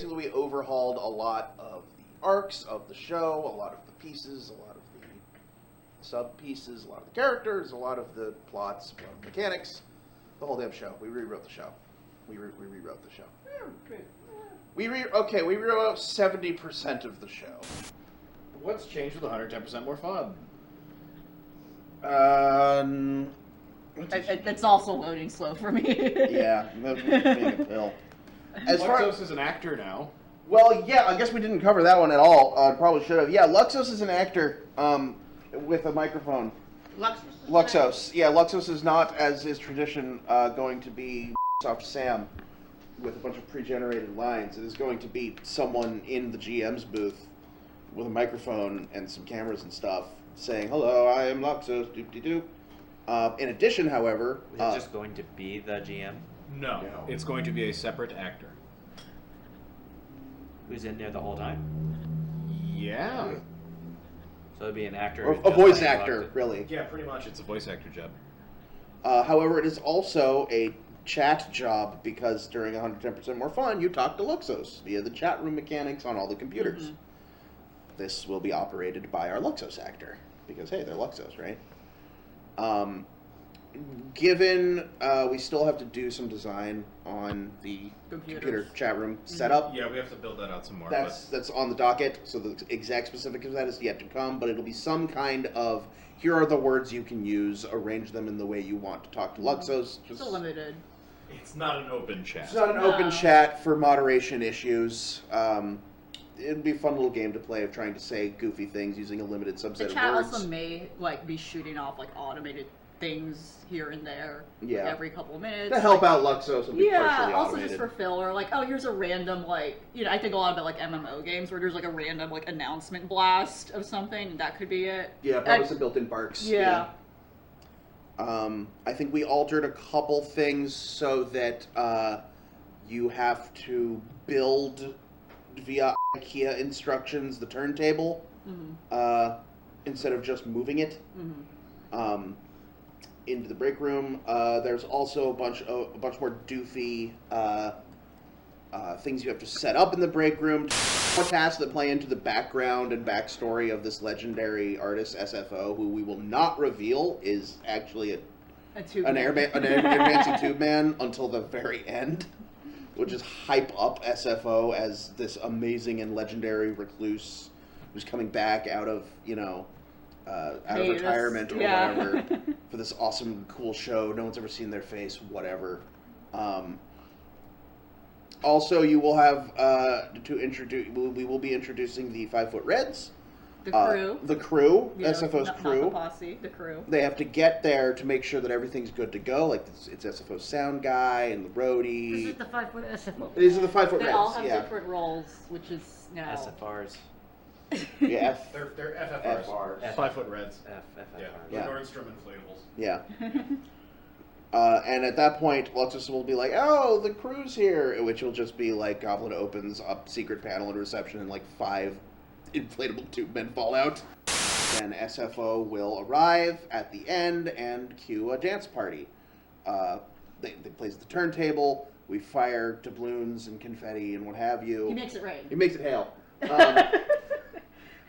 basically we overhauled a lot of the arcs of the show, a lot of the pieces, a lot of the sub-pieces, a lot of the characters, a lot of the plots, a lot of the mechanics, the whole damn show. We rewrote the show. We rewrote the show. Great. We rewrote 70% of the show. What's changed with 110% more fun? It's also loading slow for me. Yeah, that's being a pill. As far Luxos is an actor now. Well, yeah, I guess we didn't cover that one at all. Probably should have. Yeah, Luxos is an actor with a microphone. Luxos. Yeah, Luxos is not, as is tradition, going to be Soft Sam with a bunch of pre-generated lines. It is going to be someone in the GM's booth with a microphone and some cameras and stuff saying, "Hello, I am Luxos." Doop-de-doop. In addition, however... Is it just going to be the GM? No, it's going to be a separate actor. Who's in there the whole time? Yeah. So it'd be an actor. Or who's a just voice like actor, elected. really. Yeah, pretty much. It's a voice actor job. However, it is also a chat job because during 110% More Fun, you talk to Luxos via the chat room mechanics on all the computers. Mm-hmm. This will be operated by our Luxos actor because, hey, they're Luxos, right? Given we still have to do some design on the computer chat room setup. Yeah, we have to build that out some more. That's on the docket, so the exact specific of that is yet to come, but it'll be some kind of, here are the words you can use, arrange them in the way you want to talk to Luxos. It's limited. It's not an open chat. It's not an open chat for moderation issues. It'd be a fun little game to play of trying to say goofy things using a limited subset of words. The chat also may be shooting off automated things here and there every couple of minutes. To help out Luxos will be partially also automated. just for filler, here's a random, I think a lot about MMO games where there's a random announcement blast of something, and that could be it. Yeah, probably some built-in barks. Yeah. I think we altered a couple things so that you have to build via IKEA instructions the turntable instead of just moving it. Into the break room. There's also a bunch more doofy things you have to set up in the break room. Tasks that play into the background and backstory of this legendary artist SFO, who we will not reveal is actually an advancing tube man until the very end, which is hype up SFO as this amazing and legendary recluse who's coming back out of out of retirement or whatever for this awesome, cool show. No one's ever seen their face, whatever. Also, you will have we will be introducing the 5 Foot Reds. The crew. The crew, SFO's crew. Not the posse, the crew. They have to get there to make sure that everything's good to go. It's SFO's sound guy and the roadie. This is the 5 Foot SFO. These are the 5 Foot Reds. They all have different roles, which is now... SFRs. Yeah, they're FFRs. 5 Foot Reds. FFRs. Yeah. Nordstrom inflatables. Yeah. And at that point, Luxus will be like, "Oh, the crew's here," which will just be Goblin opens up secret panel and reception, and 5 inflatable tube men fall out. Then SFO will arrive at the end and cue a dance party. They plays the turntable. We fire doubloons and confetti and what have you. He makes it rain. He makes it hail.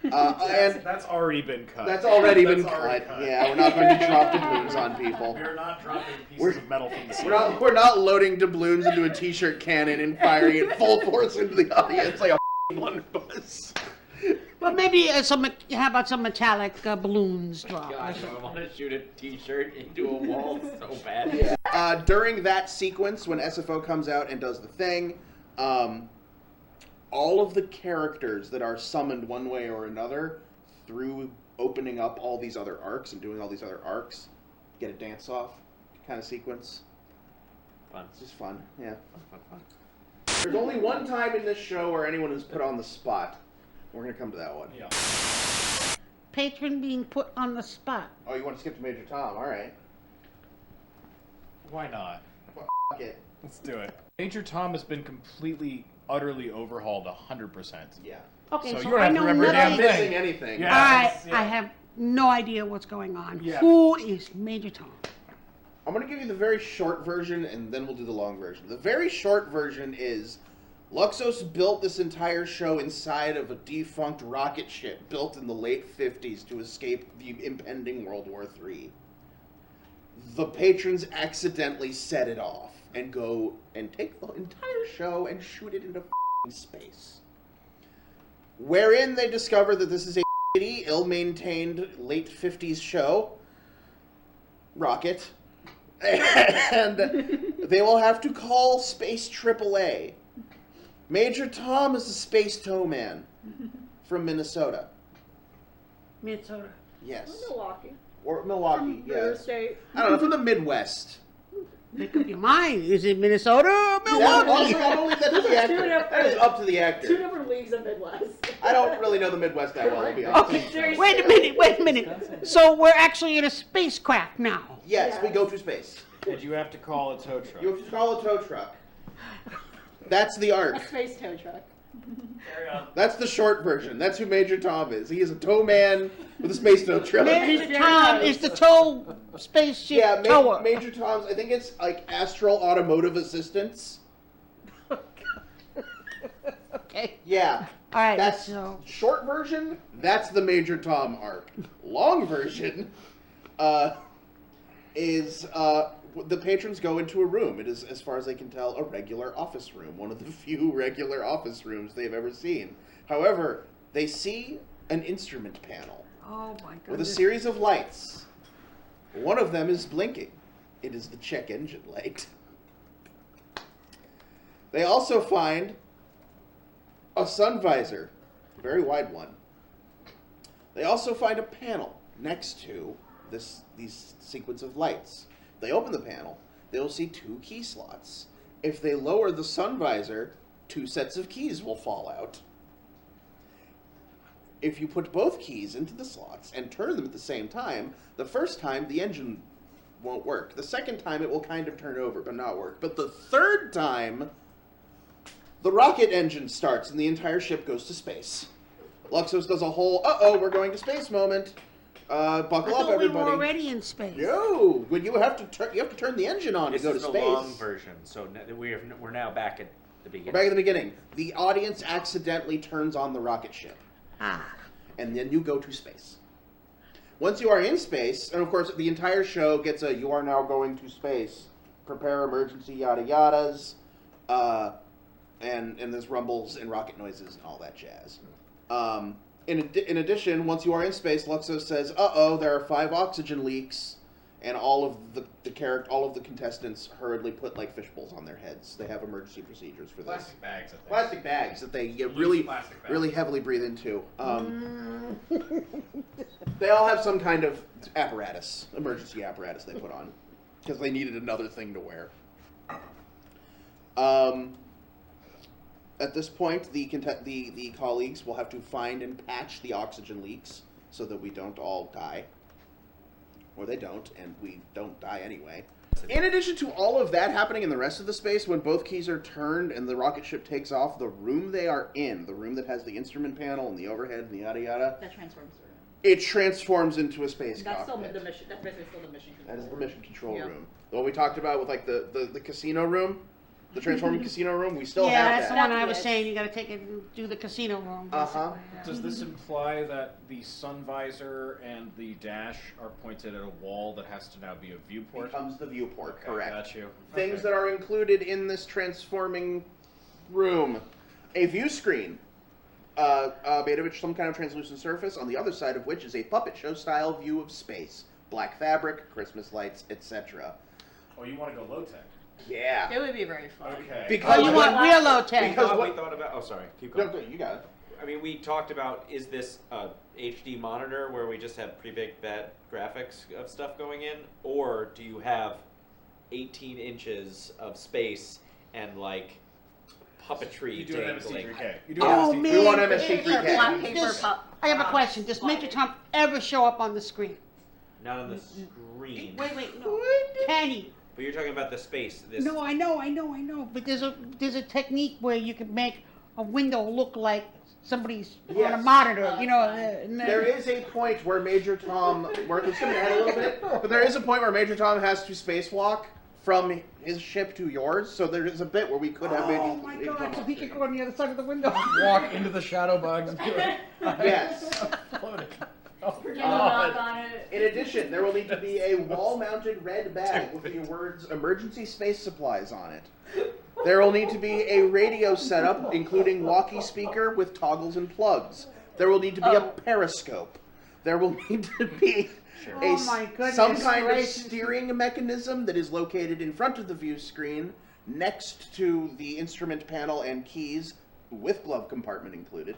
That's already been cut. That's already been cut. Yeah, we're not going to drop doubloons on people. We're not dropping pieces of metal from the ceiling. We're not loading doubloons into a t-shirt cannon and firing it full force into the audience like a blunderbuss. Well, maybe how about some metallic balloons drop? Gosh, I want to shoot a t-shirt into a wall so bad. During that sequence, when SFO comes out and does the thing, all of the characters that are summoned one way or another through opening up all these other arcs and doing all these other arcs get a dance-off kind of sequence. Fun. It's just fun, yeah. Fun. There's only one time in this show where anyone is put on the spot. We're going to come to that one. Yeah. Patron being put on the spot. Oh, you want to skip to Major Tom? All right. Why not? Well, f*** it. Let's do it. Major Tom has been completely, utterly overhauled 100%. Yeah. Okay, So so you don't I have to know remember a damn nothing. thing. Missing anything. Yeah. I have no idea what's going on. Yeah. Who is Major Tom? I'm going to give you the very short version, and then we'll do the long version. The very short version is Luxos built this entire show inside of a defunct rocket ship built in the late 50s to escape the impending World War III. The patrons accidentally set it off and go and take the entire show and shoot it into space. Wherein they discover that this is a shitty, ill-maintained late 50s show, rocket, and they will have to call Space AAA. Major Tom is a space tow man from Minnesota. Minnesota. Yes. Milwaukee. Or Milwaukee, From yes. River State. I don't know, from the Midwest. Make up your mind. Is it Minnesota or Milwaukee? I'm gonna leave that to the actor. That is up to the Two actor. different leagues of Midwest. I don't really know the Midwest that well, to be honest. Okay, wait a minute. So we're actually in a spacecraft now. Yes, we go to space. And you have to call a tow truck. You have to call a tow truck. That's the A arc. space tow truck. Carry on. That's the short version. That's who Major Tom is. He is a tow man with a space tow truck. Major Tom is the tow spaceship Yeah, tower. Major Tom's, I think it's like Astral Automotive Assistance. Okay. Yeah. All right. That's So short version. That's the Major Tom arc. Long version is the patrons go into a room. It is, as far as I can tell, a regular office room. One of the few regular office rooms they've ever seen. However, they see an instrument panel oh my with a goodness. series of lights. One of them is blinking. It is the check engine light. They also find a sun visor, a very wide one. They also find a panel next to these sequence of lights. If they open the panel, they will see 2 key slots. If they lower the sun visor, 2 sets of keys will fall out. If you put both keys into the slots and turn them at the same time, the first time the engine won't work. The second time it will kind of turn over but not work. But the third time, the rocket engine starts and the entire ship goes to space. Luxos does a whole, we're going to space moment. Buckle I up, thought we everybody. were already in space. No, when you have to turn the engine on This to go to is the space. long version, so we're now back at the beginning. Back at the beginning, the audience accidentally turns on the rocket ship, Ah. and then you go to space. Once you are in space, and of course the entire show gets a "you are now going to space, prepare emergency yada yadas," and there's rumbles and rocket noises and all that jazz. In addition, once you are in space, Luxos says, there are 5 oxygen leaks, and all of the contestants hurriedly put like fishbowls on their heads. They have emergency procedures for this. Plastic bags, I think. Plastic bags that they Plastic bags. really heavily breathe into. They all have some kind of apparatus, emergency apparatus they put on, because they needed another thing to wear. At this point, the colleagues will have to find and patch the oxygen leaks so that we don't all die. Or they don't, and we don't die anyway. In addition to all of that happening in the rest of the space, when both keys are turned and the rocket ship takes off, the room they are in, the room that has the instrument panel and the overhead and the yada yada, That transforms her. it transforms into a space That's still cockpit. the mission. That's basically still the mission control. That is the mission control Yeah. room. What we talked about with like the casino room, the transforming casino room, we still Yeah, have that's the that. one I was saying. You got to take it and do the casino room. Uh-huh. basically, yeah. Does this imply that the sun visor and the dash are pointed at a wall that has to now be a viewport? Becomes the viewport, Okay, correct. Got you. Things Okay. that are included in this transforming room. A view screen, made of some kind of translucent surface, on the other side of which is a puppet show style view of space. Black fabric, Christmas lights, etc. Oh, you want to go low tech? Yeah. It would be very fun. Okay. Because Oh, you want real low tech. Because we what- thought about. Oh, sorry. Keep No, going. you got it. I mean, we talked about, is this a HD monitor where we just have pretty big bad graphics of stuff going in, or do you have 18 inches of space and like puppetry You do an dangling? MST3K. You do Oh, an man. We want Does- MST3K. Black paper does- pup- I have a question. Does Major Tom ever show up on the screen? Not on the screen. Wait, no. Can he? But you're talking about the space. This. No, I know. But there's a technique where you can make a window look like somebody's on a Yes. monitor. You know. There is a point where Major Tom, we're skipping ahead a little bit, but there is a point where Major Tom has to spacewalk from his ship to yours, so there is a bit where we could have maybe... Oh my god, so he could go on the other side of the window. Walk into the shadow bugs and be like, Yes. I'm floating. Oh, Forget the God. knock on it. In addition, there will need to be a wall-mounted red bag with the words emergency space supplies on it. There will need to be a radio setup, including walkie speaker with toggles and plugs. There will need to be a periscope. There will need to be Oh my goodness some kind gracious. of steering mechanism that is located in front of the view screen, next to the instrument panel and keys, with glove compartment included.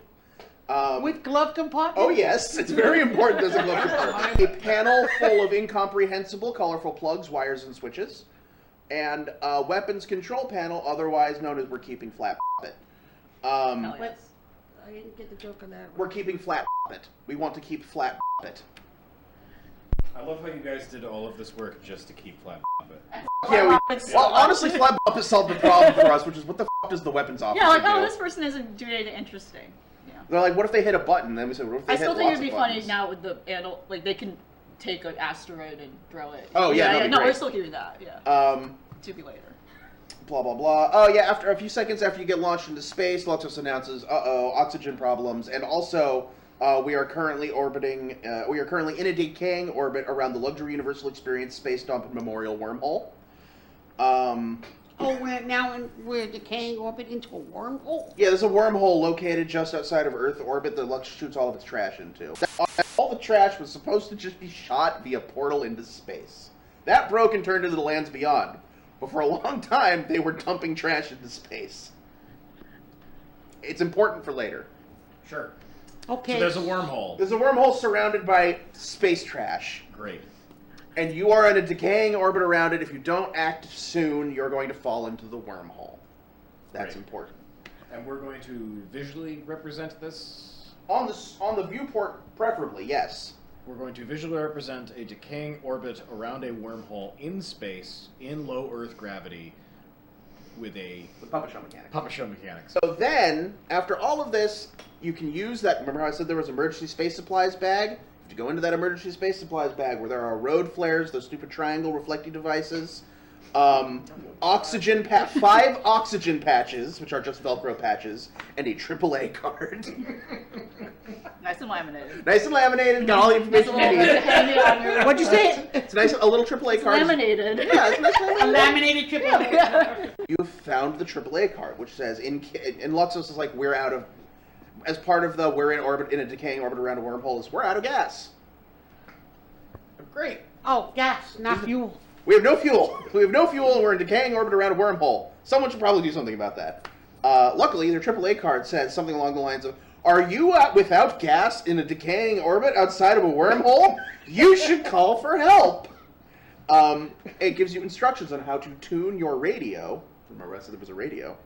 With glove compartment? Oh yes, it's very important there's a glove compartment. A panel full of incomprehensible, colorful plugs, wires, and switches. And a weapons control panel, otherwise known as we're keeping flat it. Hell yes. I didn't get the joke on that We're one. keeping flat it. We want to keep flat it. I love how you guys did all of this work just to keep Flat Puppet. Yeah, well, honestly, flat has solved the problem for us, which is what the f does the weapons officer Yeah, like, do? oh, this person isn't doing anything interesting. Yeah. They're like, what if they hit a button? Then we said, what if they I hit still think lots it'd be of funny buttons? now with the handle, like they can take an asteroid and throw it. Oh, yeah, that'd be no, great. we're still keeping that. Yeah, to be later. Blah, blah, blah. Oh, yeah, after a few seconds after you get launched into space, Luxus announces, uh-oh, oxygen problems, and also, we are currently in a decaying orbit around the Luxury Universal Experience Space Dump and Memorial Wormhole. Oh, we're decaying orbit into a wormhole? Yeah, there's a wormhole located just outside of Earth orbit that Lux shoots all of its trash into. All the trash was supposed to just be shot via portal into space. That broke and turned into the lands beyond. But for a long time, they were dumping trash into space. It's important for later. Sure. Okay. So there's a wormhole. There's a wormhole surrounded by space trash. Great. And you are in a decaying orbit around it. If you don't act soon, you're going to fall into the wormhole. That's Right. important. And we're going to visually represent this. On the viewport, preferably, yes. We're going to visually represent a decaying orbit around a wormhole in space, in low Earth gravity, with a The puppet show mechanics. puppet show mechanics. So then, after all of this, you can use that. Remember how I said there was emergency space supplies bag? You go into that emergency space supplies bag where there are road flares, those stupid triangle reflecting devices, 5 oxygen patches, which are just Velcro patches, and a AAA card. Nice and laminated. Nice and laminated, got all the information you need. Hang it on your- What'd you say? It's nice, a little AAA card. Laminated. Yeah, it's nice A laminated triple. You have found the AAA card, which says, and Luxus is like, we're out of, as part of the we're in orbit, in a decaying orbit around a wormhole, is we're out of gas. Great. Oh, gas, not fuel. We have no fuel. We have no fuel, and we're in decaying orbit around a wormhole. Someone should probably do something about that. Luckily, their AAA card says something along the lines of, are you without gas in a decaying orbit outside of a wormhole? You should call for help. It gives you instructions on how to tune your radio. Remember I said there was a radio.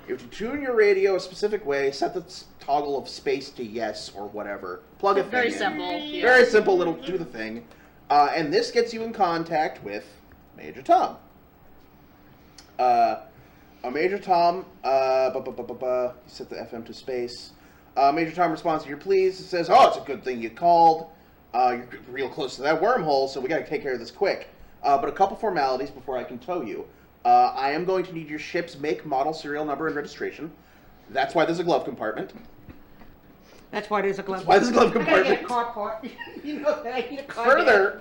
You have to tune your radio a specific way, set the toggle of space to yes or whatever. Plug a thing Very in. simple. Yeah. Very simple, it'll do the thing. And this gets you in contact with Major Tom. Major Tom, you set the FM to space. Major Tom responds to your pleas. It says, oh, it's a good thing you called. You're real close to that wormhole, so we gotta take care of this quick. But a couple formalities before I can tow you. I am going to need your ship's make, model, serial number, and registration. That's why there's a glove compartment. That's why there's a glove. That's why there's a glove I gotta get a compartment. car part. You know that I need a car. Further,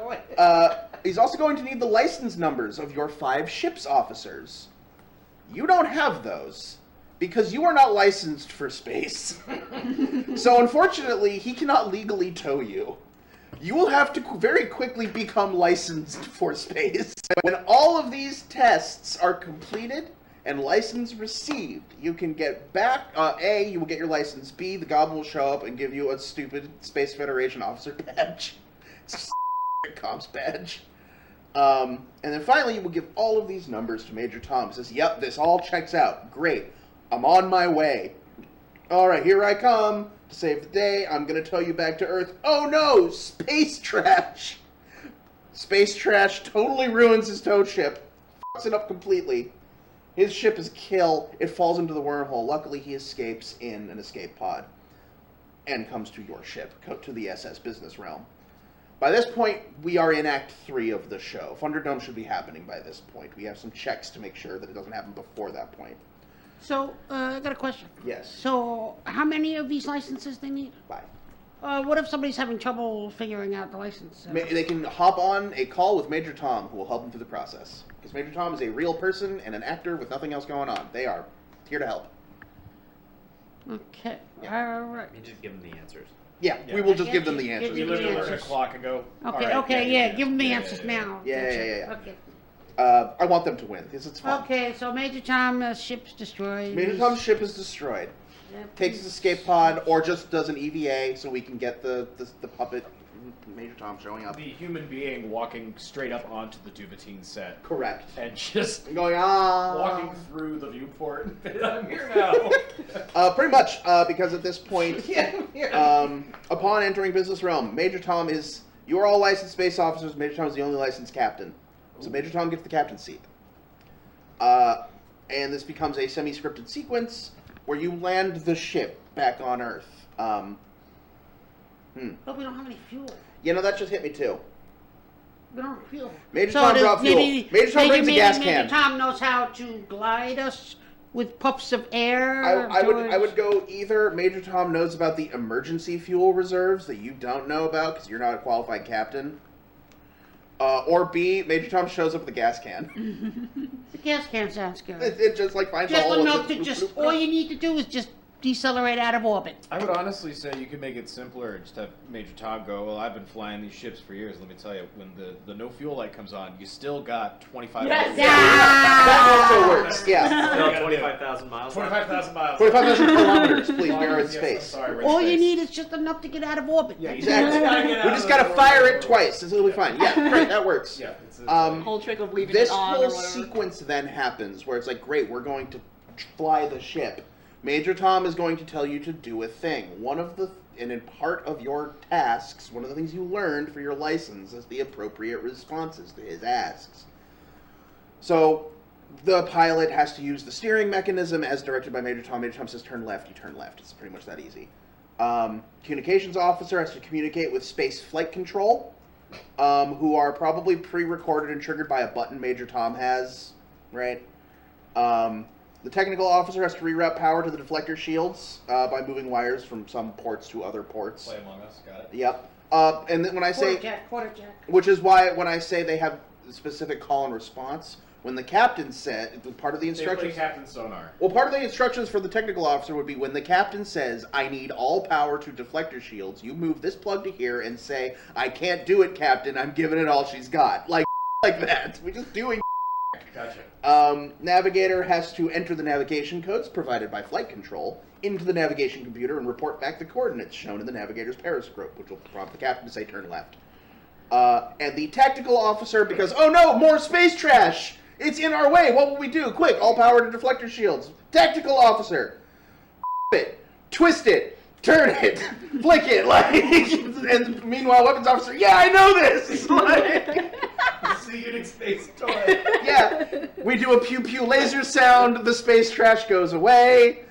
he's also going to need the license numbers of your 5 ship's officers. You don't have those, because you are not licensed for space. So unfortunately, he cannot legally tow you. You will have to very quickly become licensed for space. When all of these tests are completed and license received, you can get back, A, you will get your license, B, the goblin will show up and give you a stupid Space Federation officer badge. It's a comms badge. And then finally, you will give all of these numbers to Major Tom. He says, yep, this all checks out. Great. I'm on my way. All right, here I come to save the day. I'm going to tow you back to Earth. Oh no, space trash. Space trash totally ruins his tow ship. Fucks it up completely. His ship is kill. It falls into the wormhole. Luckily, he escapes in an escape pod and comes to your ship, to the SS Business Realm. By this point, we are in Act 3 of the show. Thunderdome should be happening by this point. We have some checks to make sure that it doesn't happen before that point. So, I got a question. Yes. So, how many of these licenses they need? Bye. What if somebody's having trouble figuring out the license? They can hop on a call with Major Tom, who will help them through the process. Because Major Tom is a real person and an actor with nothing else going on. They are here to help. Okay. Yeah. All right. You just give them the answers. Yeah, we will just give them the Give answers. You me the literally look at a answers. clock and go. Okay, "All right, okay, yeah, give them the yeah, answers yeah, now. Yeah. Okay. I want them to win, because it's fun. Okay, so Major Tom's ship's destroyed. Major Tom's ship is destroyed. Yep. Takes his escape pod, or just does an EVA so we can get the puppet Major Tom showing up. The human being walking straight up onto the Duvatine set Correct. and just And going, walking through the viewport. I'm here now. Pretty much, because at this point, upon entering Business Realm, Major Tom is, you are all licensed space officers, Major Tom is the only licensed captain. So Major Tom gets the captain's seat. And this becomes a semi-scripted sequence where you land the ship back on Earth. But we don't have any fuel. You know, that just hit me too. We don't have fuel. Major Tom brought fuel. Major Tom brings a gas can. Major Tom knows how to glide us with puffs of air. I would go either Major Tom knows about the emergency fuel reserves that you don't know about because you're not a qualified captain, or B, Major Tom shows up with a gas can. The gas can sounds good. It just like finds Just a hole. enough to just, all you need to do is just decelerate out of orbit. I would honestly say you could make it simpler and just have Major Tom go, well, I've been flying these ships for years. Let me tell you, when the no fuel light comes on, you still got 25 Yes. That also works, yeah. Still 25,000 miles. 25,000 miles. 25,000 kilometers, please, we are in Yes, space. I'm sorry, we're in All you space. need is just enough to get out of orbit. Yeah, Exactly. Get We out just of gotta the fire orbit. it twice. It'll be fine. Yeah, great, that works. Yeah. Whole trick of leaving This it on whole or whatever. sequence then happens where it's like, great, we're going to fly the ship. Major Tom is going to tell you to do a thing. And in part of your tasks, one of the things you learned for your license is the appropriate responses to his asks. So the pilot has to use the steering mechanism as directed by Major Tom. Major Tom says turn left, you turn left. It's pretty much that easy. Communications officer has to communicate with space flight control, who are probably pre-recorded and triggered by a button Major Tom has, right? The technical officer has to reroute power to the deflector shields by moving wires from some ports to other ports. Play Among Us, got it. Yep. And then when I say, Quarter jack. which is why when I say they have specific call and response, when the captain said, part of the instructions, Captain Sonar. well, part of the instructions for the technical officer would be when the captain says, I need all power to deflector shields, you move this plug to here and say, I can't do it, Captain, I'm giving it all she's got. Like that. We're just doing Gotcha. Navigator has to enter the navigation codes provided by flight control into the navigation computer and report back the coordinates shown in the navigator's periscope, which will prompt the captain to say turn left. And the tactical officer, because, oh no, more space trash! It's in our way, what will we do? Quick, all power to deflector shields. Tactical officer, it, twist it, turn it, flick it, like, and meanwhile, weapons officer, yeah, I know this! Like, It's a Unix based toy. yeah, we do a pew pew laser sound. The space trash goes away.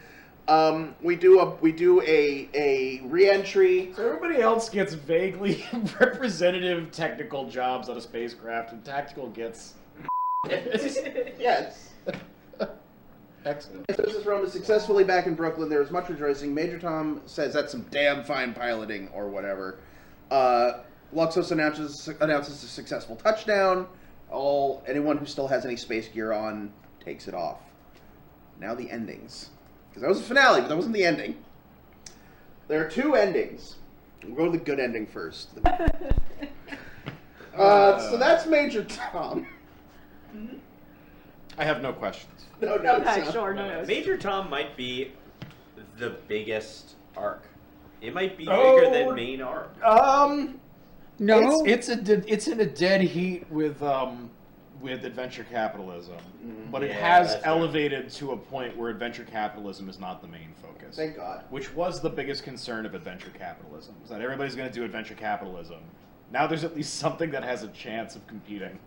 We do a re-entry. So everybody else gets vaguely representative technical jobs on a spacecraft, and tactical gets. Yes. Excellent. Business Realm is successfully back in Brooklyn. There is much rejoicing. Major Tom says that's some damn fine piloting or whatever. Luxos announces a successful touchdown. Anyone who still has any space gear on takes it off. Now the endings. Because that was the finale, but that wasn't the ending. There are two endings. We'll go to the good ending first. So that's Major Tom. I have no questions. No, Okay, so- sure, no. Major Tom might be the biggest arc. It might be Oh. bigger than main arc. No. It's in a dead heat with adventure capitalism, but it Yeah, has that's elevated to a point where adventure capitalism is not the main focus. Thank God. Which was the biggest concern of adventure capitalism, is that everybody's going to do adventure capitalism. Now there's at least something that has a chance of competing.